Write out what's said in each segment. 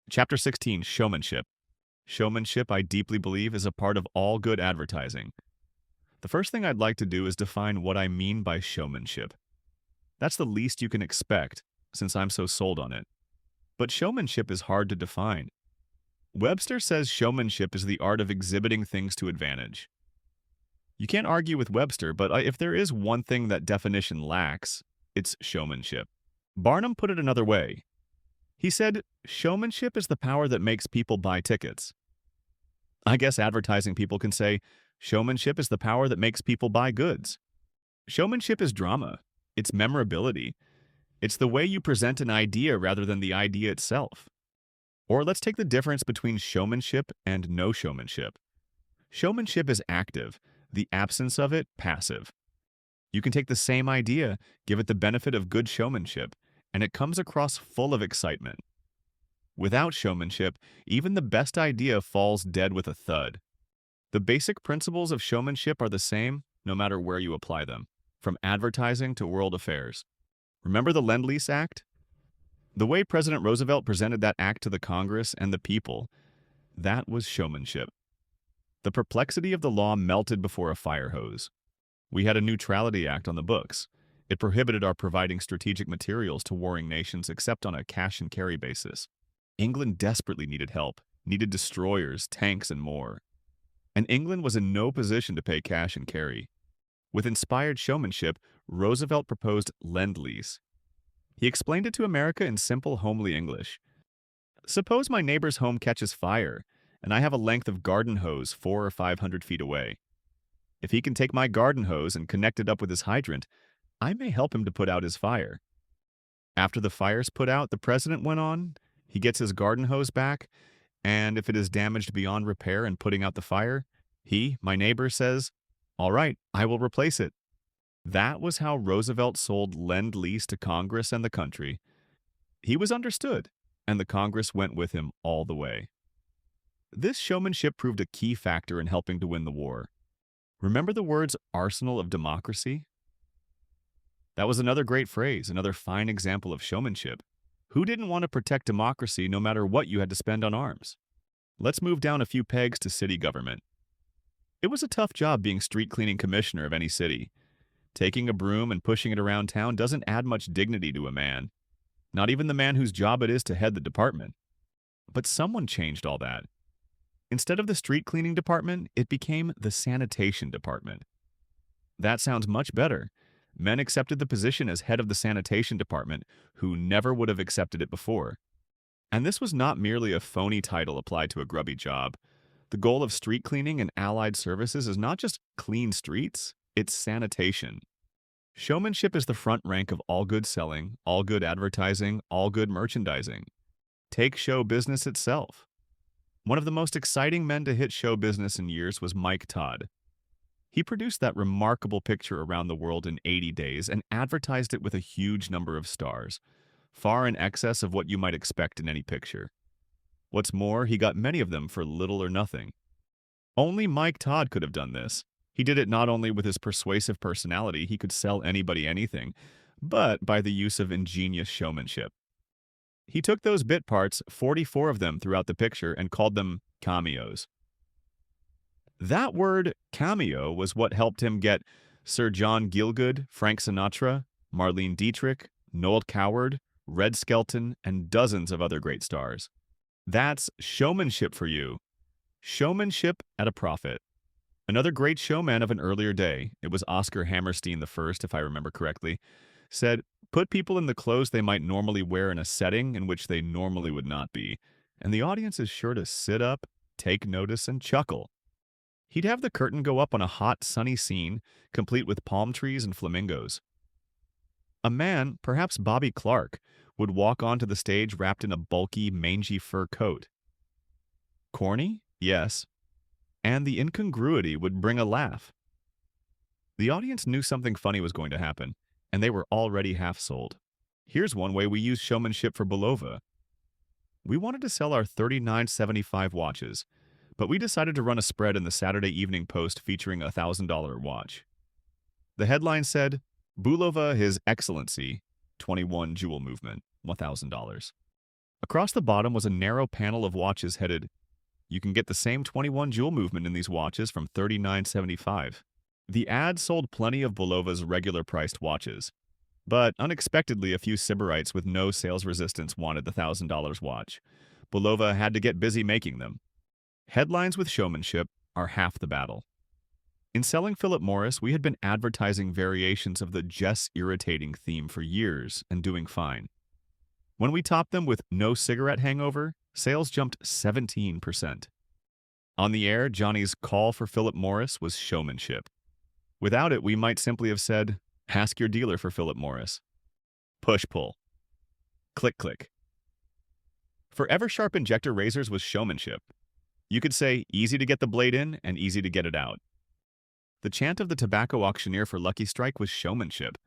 Chapter 16, Showmanship. Showmanship, I deeply believe, is a part of all good advertising. The first thing I'd like to do is define what I mean by showmanship. That's the least you can expect, since I'm so sold on it. But showmanship is hard to define. Webster says showmanship is the art of exhibiting things to advantage. You can't argue with Webster, but if there is one thing that definition lacks, it's showmanship. Barnum put it another way. He said, showmanship is the power that makes people buy tickets. I guess advertising people can say, showmanship is the power that makes people buy goods. Showmanship is drama. It's memorability. It's the way you present an idea rather than the idea itself. Or let's take the difference between showmanship and no showmanship. Showmanship is active, the absence of it, passive. You can take the same idea, give it the benefit of good showmanship, and it comes across full of excitement. Without showmanship, even the best idea falls dead with a thud. The basic principles of showmanship are the same, no matter where you apply them, from advertising to world affairs. Remember the Lend-Lease Act? The way President Roosevelt presented that act to the Congress and the people, that was showmanship. The perplexity of the law melted before a fire hose. We had a Neutrality Act on the books. It prohibited our providing strategic materials to warring nations except on a cash-and-carry basis. England desperately needed help, needed destroyers, tanks, and more. And England was in no position to pay cash and carry. With inspired showmanship, Roosevelt proposed Lend-Lease. He explained it to America in simple, homely English. Suppose my neighbor's home catches fire, and I have a length of garden hose 400 or 500 feet away. If he can take my garden hose and connect it up with his hydrant, I may help him to put out his fire. After the fire's put out, the president went on, he gets his garden hose back, and if it is damaged beyond repair and putting out the fire, he, my neighbor, says, "All right, I will replace it." That was how Roosevelt sold Lend-Lease to Congress and the country. He was understood, and the Congress went with him all the way. This showmanship proved a key factor in helping to win the war. Remember the words arsenal of democracy? That was another great phrase, another fine example of showmanship. Who didn't want to protect democracy no matter what you had to spend on arms? Let's move down a few pegs to city government. It was a tough job being street cleaning commissioner of any city. Taking a broom and pushing it around town doesn't add much dignity to a man, not even the man whose job it is to head the department. But someone changed all that. Instead of the street cleaning department, it became the sanitation department. That sounds much better. Men accepted the position as head of the sanitation department, who never would have accepted it before. And this was not merely a phony title applied to a grubby job. The goal of street cleaning and allied services is not just clean streets, it's sanitation. Showmanship is the front rank of all good selling, all good advertising, all good merchandising. Take show business itself. One of the most exciting men to hit show business in years was Mike Todd. He produced that remarkable picture around the world in 80 days and advertised it with a huge number of stars, far in excess of what you might expect in any picture. What's more, he got many of them for little or nothing. Only Mike Todd could have done this. He did it not only with his persuasive personality, he could sell anybody anything, but by the use of ingenious showmanship. He took those bit parts, 44 of them throughout the picture, and called them cameos. That word, cameo, was what helped him get Sir John Gielgud, Frank Sinatra, Marlene Dietrich, Noel Coward, Red Skelton, and dozens of other great stars. That's showmanship for you. Showmanship at a profit. Another great showman of an earlier day, it was Oscar Hammerstein I, if I remember correctly, said, "Put people in the clothes they might normally wear in a setting in which they normally would not be, and the audience is sure to sit up, take notice, and chuckle." He'd have the curtain go up on a hot, sunny scene, complete with palm trees and flamingos. A man, perhaps Bobby Clark, would walk onto the stage wrapped in a bulky, mangy fur coat. Corny? Yes. And the incongruity would bring a laugh. The audience knew something funny was going to happen, and they were already half sold. Here's one way we used showmanship for Bulova. We wanted to sell our $39.75 watches, but we decided to run a spread in the Saturday Evening Post featuring a $1,000 watch. The headline said, "Bulova His Excellency, 21 Jewel Movement, $1,000. Across the bottom was a narrow panel of watches headed, "You can get the same 21 jewel movement in these watches from $39.75. The ad sold plenty of Bulova's regular priced watches, but unexpectedly a few Sybarites with no sales resistance wanted the $1,000 watch. Bulova had to get busy making them. Headlines with showmanship are half the battle. In selling Philip Morris, we had been advertising variations of the just irritating theme for years and doing fine. When we topped them with no cigarette hangover, sales jumped 17%. On the air, Johnny's call for Philip Morris was showmanship. Without it, we might simply have said, "Ask your dealer for Philip Morris." Push-pull. Click-click. For Eversharp injector razors was showmanship. You could say easy to get the blade in and easy to get it out. The chant of the tobacco auctioneer for Lucky Strike was showmanship.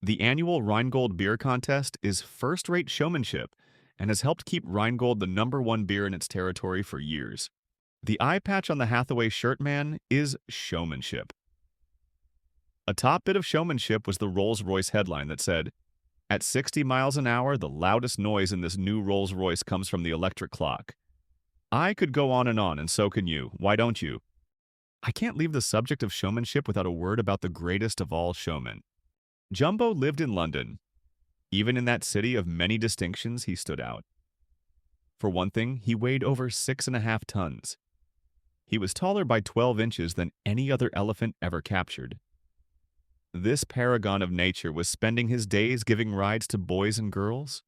The annual Rheingold beer contest is first-rate showmanship and has helped keep Rheingold the #1 beer in its territory for years. The eye patch on the Hathaway shirt man is showmanship. A top bit of showmanship was the Rolls-Royce headline that said, "At 60 miles an hour, the loudest noise in this new Rolls-Royce comes from the electric clock." I could go on, and so can you. Why don't you? I can't leave the subject of showmanship without a word about the greatest of all showmen. Jumbo lived in London. Even in that city of many distinctions, he stood out. For one thing, he weighed over 6.5 tons. He was taller by 12 inches than any other elephant ever captured. This paragon of nature was spending his days giving rides to boys and girls,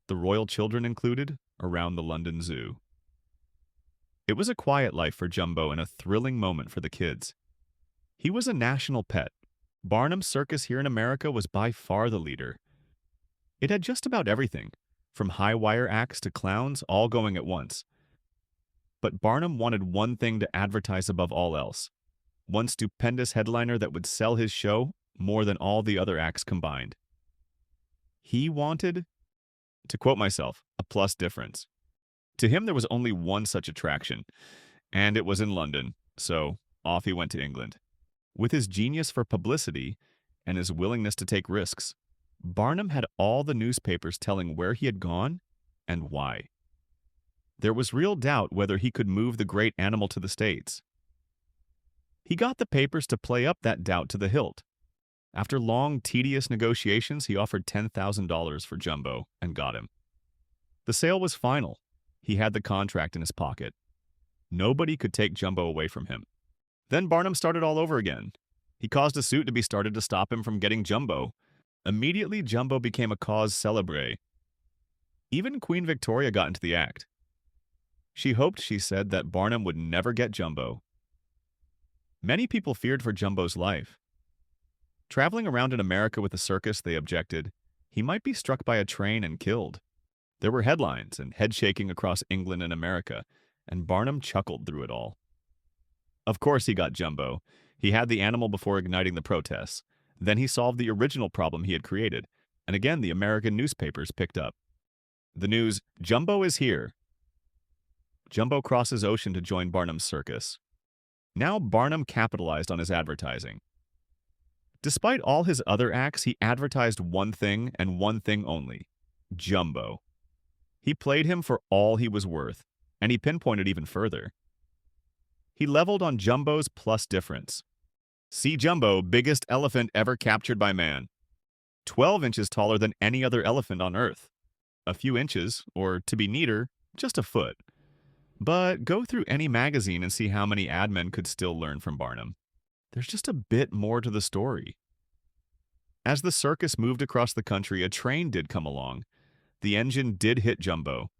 the royal children included, around the London Zoo. It was a quiet life for Jumbo and a thrilling moment for the kids. He was a national pet. Barnum's Circus here in America was by far the leader. It had just about everything, from high-wire acts to clowns, all going at once. But Barnum wanted one thing to advertise above all else, one stupendous headliner that would sell his show more than all the other acts combined. He wanted, to quote myself, a plus difference. To him, there was only one such attraction, and it was in London, so off he went to England. With his genius for publicity and his willingness to take risks, Barnum had all the newspapers telling where he had gone and why. There was real doubt whether he could move the great animal to the States. He got the papers to play up that doubt to the hilt. After long, tedious negotiations, he offered $10,000 for Jumbo and got him. The sale was final. He had the contract in his pocket. Nobody could take Jumbo away from him. Then Barnum started all over again. He caused a suit to be started to stop him from getting Jumbo. Immediately, Jumbo became a cause célèbre. Even Queen Victoria got into the act. She hoped, she said, that Barnum would never get Jumbo. Many people feared for Jumbo's life. Traveling around in America with a circus, they objected, he might be struck by a train and killed. There were headlines and head-shaking across England and America, and Barnum chuckled through it all. Of course he got Jumbo. He had the animal before igniting the protests. Then he solved the original problem he had created, and again the American newspapers picked up. The news, "Jumbo is here." Jumbo crosses ocean to join Barnum's circus. Now Barnum capitalized on his advertising. Despite all his other acts, he advertised one thing and one thing only, Jumbo. He played him for all he was worth, and he pinpointed even further. He leveled on Jumbo's plus difference. See Jumbo, biggest elephant ever captured by man. 12 inches taller than any other elephant on Earth. A few inches, or to be neater, just a foot. But go through any magazine and see how many admen could still learn from Barnum. There's just a bit more to the story. As the circus moved across the country, a train did come along. The engine did hit Jumbo,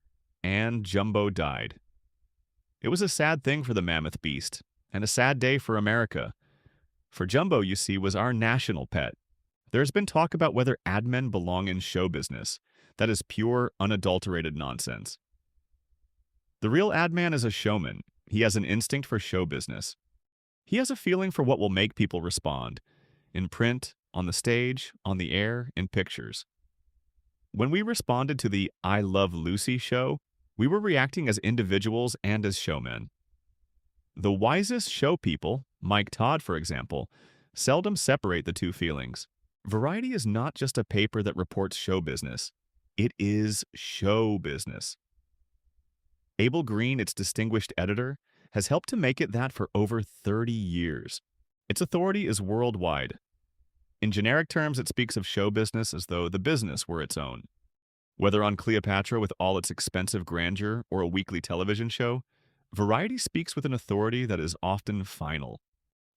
and Jumbo died. It was a sad thing for the mammoth beast, and a sad day for America. For Jumbo, you see, was our national pet. There's been talk about whether admen belong in show business. That is pure, unadulterated nonsense. The real adman is a showman. He has an instinct for show business. He has a feeling for what will make people respond. In print, on the stage, on the air, in pictures. When we responded to the I Love Lucy show, we were reacting as individuals and as showmen. The wisest show people, Mike Todd for example, seldom separate the two feelings. Variety is not just a paper that reports show business. It is show business. Abel Green, its distinguished editor, has helped to make it that for over 30 years. Its authority is worldwide. In generic terms, it speaks of show business as though the business were its own. Whether on Cleopatra with all its expensive grandeur or a weekly television show, Variety speaks with an authority that is often final.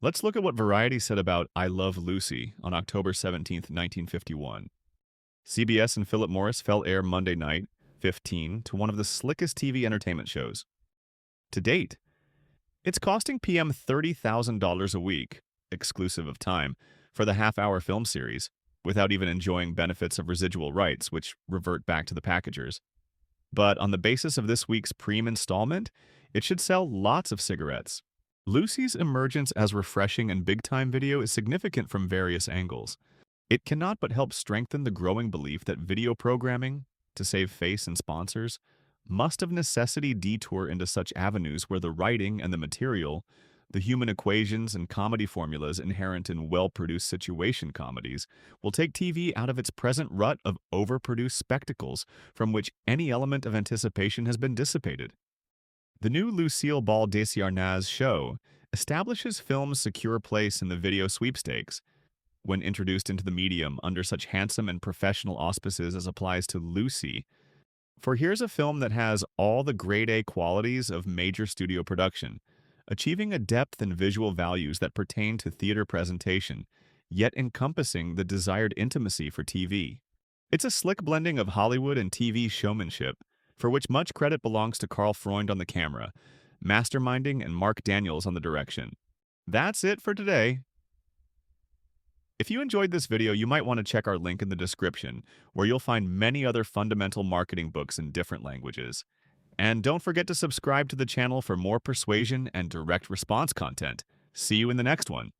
Let's look at what Variety said about I Love Lucy on October 17, 1951. CBS and Philip Morris fell heir Monday night, 15, to one of the slickest TV entertainment shows. To date, it's costing PM $30,000 a week, exclusive of time, for the half-hour film series, without even enjoying benefits of residual rights, which revert back to the packagers. But on the basis of this week's Preem installment, it should sell lots of cigarettes. Lucy's emergence as refreshing and big-time video is significant from various angles. It cannot but help strengthen the growing belief that video programming, to save face and sponsors, must of necessity detour into such avenues where the writing and the material, the human equations and comedy formulas inherent in well-produced situation comedies, will take TV out of its present rut of overproduced spectacles from which any element of anticipation has been dissipated. The new Lucille Ball Desjarnaz show establishes film's secure place in the video sweepstakes, when introduced into the medium under such handsome and professional auspices as applies to Lucy. For here's a film that has all the grade A qualities of major studio production, achieving a depth and visual values that pertain to theater presentation, yet encompassing the desired intimacy for TV. It's a slick blending of Hollywood and TV showmanship, for which much credit belongs to Carl Freund on the camera, masterminding, and Mark Daniels on the direction. That's it for today. If you enjoyed this video, you might want to check our link in the description, where you'll find many other fundamental marketing books in different languages. And don't forget to subscribe to the channel for more persuasion and direct response content. See you in the next one.